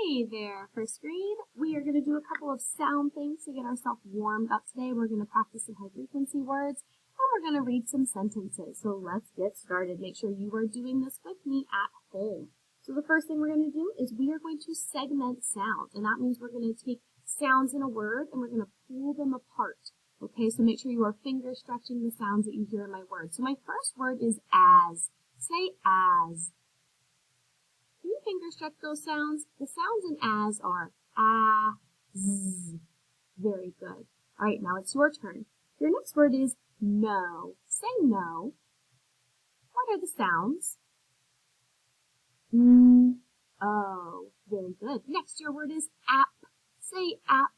Hey there, first grade. We are going to do a couple of sound things to get ourselves warmed up today. We're going to practice some high frequency words and we're going to read some sentences. So let's get started. Make sure you are doing this with me at home. So the first thing we're going to do is we are going to segment sounds, and that means we're going to take sounds in a word and we're going to pull them apart. Okay, so make sure you are finger stretching the sounds that you hear in my word. So my first word is as. Say as. Can you finger stretch those sounds? The sounds in as are ah, z. Very good. All right, now it's your turn. Your next word is no. Say no. What are the sounds? Oh, very good. Next, your word is app. Say app.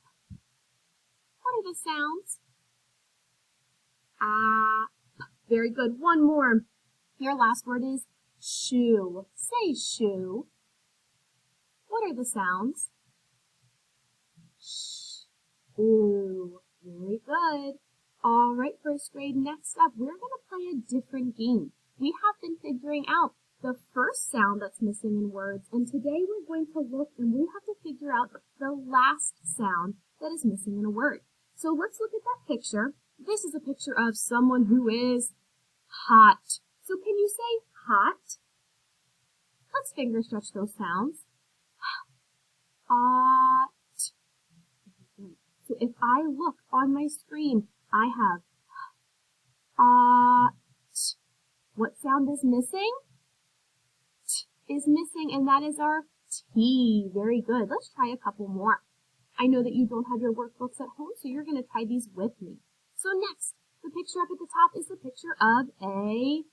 What are the sounds? App. Very good. One more. Your last word is shoe. Say shoe. What are the sounds? Sh. Ooh. Very good. All right, first grade, next up, we're going to play a different game. We have been figuring out the first sound that's missing in words, and today we're going to look and we have to figure out the last sound that is missing in a word. So let's look at that picture. This is a picture of someone who is hot. So can you say hot? Let's finger stretch those sounds. Hot. So if I look on my screen, I have hot. What sound is missing? T is missing, and that is our T. Very good. Let's try a couple more. I know that you don't have your workbooks at home, so you're going to try these with me. So next, the picture up at the top is the picture of a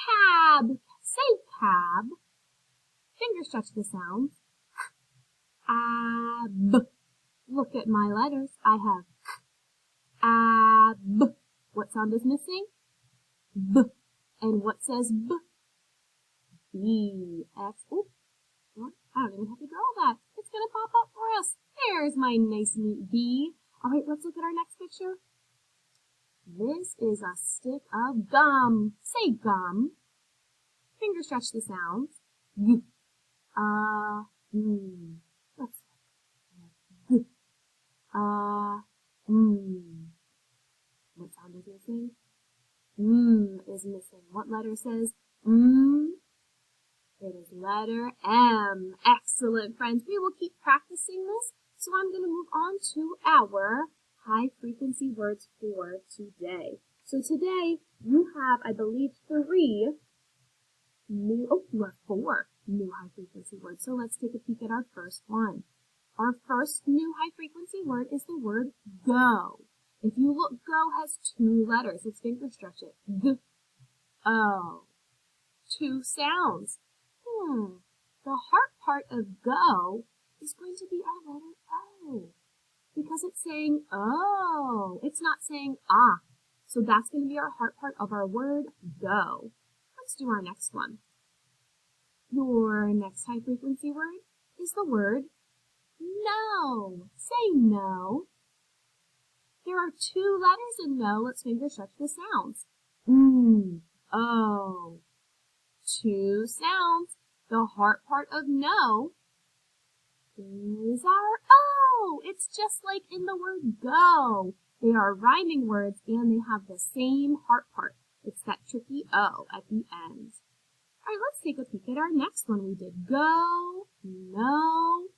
cab. Say cab. Finger stretch the sounds. Ab. Look at my letters. I have ab. What sound is missing? B. And what says B? B. X. Oh, I don't even have to draw that. It's going to pop up for us. There's my nice neat B. All right, let's look at our next picture. This is a stick of gum. Say gum. Finger stretch the sounds. G. Let's G. What sound is missing? Is missing. What letter says It is letter M. Excellent, friends. We will keep practicing this. So I'm going to move on to our high frequency words for today. So today you have, I believe, you have 4 new high frequency words. So let's take a peek at our first one. Our first new high frequency word is the word go. If you look, go has 2 letters. Let's finger stretch it. G, O. 2 sounds. The heart part of go is going to be our letter O, because it's saying oh. It's not saying ah. So that's going to be our heart part of our word go. Let's do our next one. Your next high frequency word is the word no. Say no. There are 2 letters in no. Let's finger stretch the sounds. Oh. 2 sounds. The heart part of no is our O. It's just like in the word go. They are rhyming words and they have the same heart part. It's that tricky O at the end. All right, let's take a peek at our next one. We did go, no.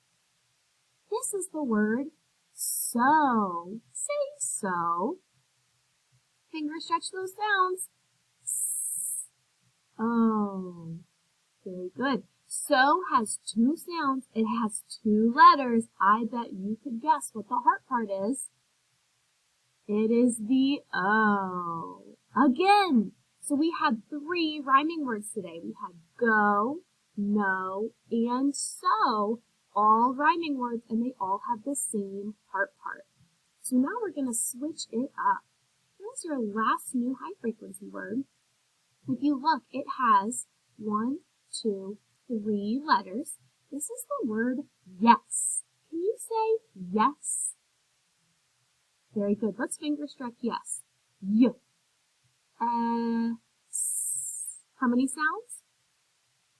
This is the word so. Say so. Finger stretch those sounds. S. Oh. Very good. So has 2 sounds. It has 2 letters. I bet you could guess what the heart part is. It is the O. Again. So we had 3 rhyming words today. We had go, no, and so. All rhyming words, and they all have the same heart part. So now we're going to switch it up. Here's your last new high frequency word. If you look, it has 1, 2, 3 letters. This is the word yes. Can you say yes? Very good. Let's finger stretch yes. Y. S. How many sounds?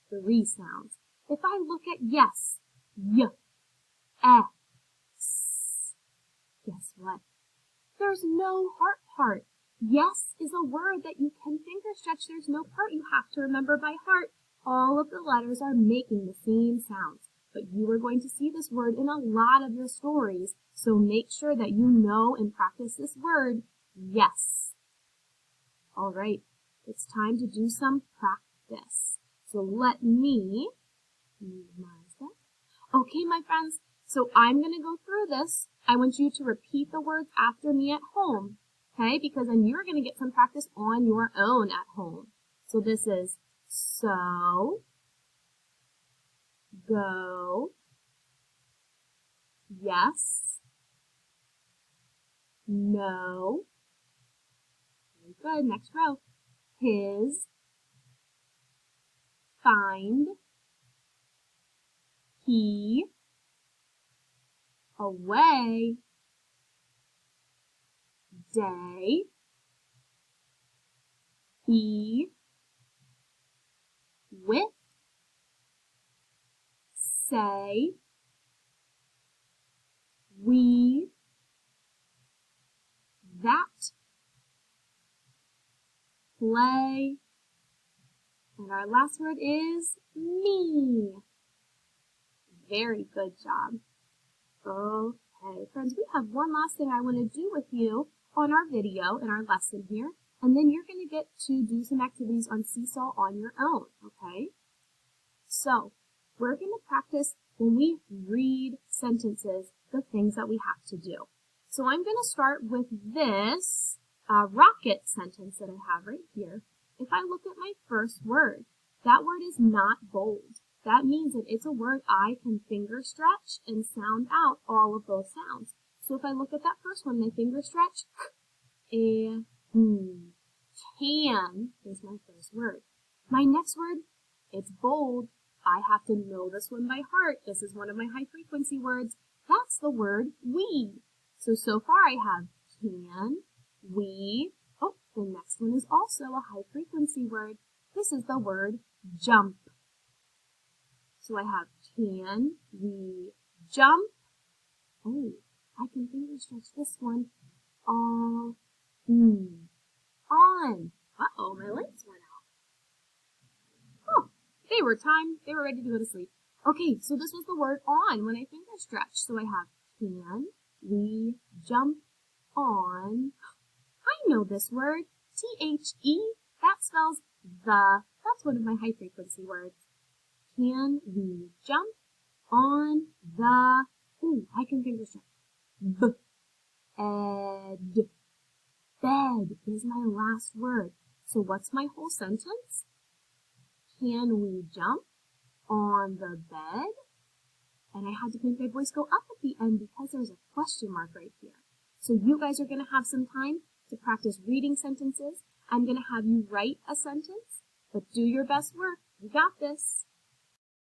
3 sounds. If I look at yes, y, S. Guess what? There's no heart part. Yes is a word that you can finger stretch. There's no part you have to remember by heart. All of the letters are making the same sounds, but you are going to see this word in a lot of your stories, so make sure that you know and practice this word, yes. All right, it's time to do some practice. So let me move my stuff. Okay, my friends, so I'm going to go through this. I want you to repeat the words after me at home, okay? Because then you're going to get some practice on your own at home. So this is so, go, yes, no. Very good. Next row. His, find, he, away, day, he, with, say, we, that, play, and our last word is me. Very good job. Okay, friends, we have one last thing I want to do with you on our video in our lesson here, and then you're going to get to do some activities on Seesaw on your own, okay? So, we're going to practice when we read sentences, the things that we have to do. So I'm going to start with this rocket sentence that I have right here. If I look at my first word, that word is not bold. That means that it's a word I can finger stretch and sound out all of those sounds. So if I look at that first one and I finger stretch, can is my first word. My next word, it's bold. I have to know this one by heart. This is one of my high frequency words. That's the word we. So far I have can, we. Oh, the next one is also a high frequency word. This is the word jump. So I have can, we, jump. Oh, I can finger stretch this one. On. Uh-oh, my lights went out. Oh, they were ready to go to sleep. Okay, so this was the word on when I finger stretch. So I have can, we, jump, on. I know this word, T-H-E, that spells the. That's one of my high frequency words. Can we jump on the, ooh, I can finger stretch. Bed. Bed is my last word. So what's my whole sentence? Can we jump on the bed? And I had to make my voice go up at the end because there's a question mark right here. So you guys are going to have some time to practice reading sentences. I'm going to have you write a sentence, but do your best work. You got this.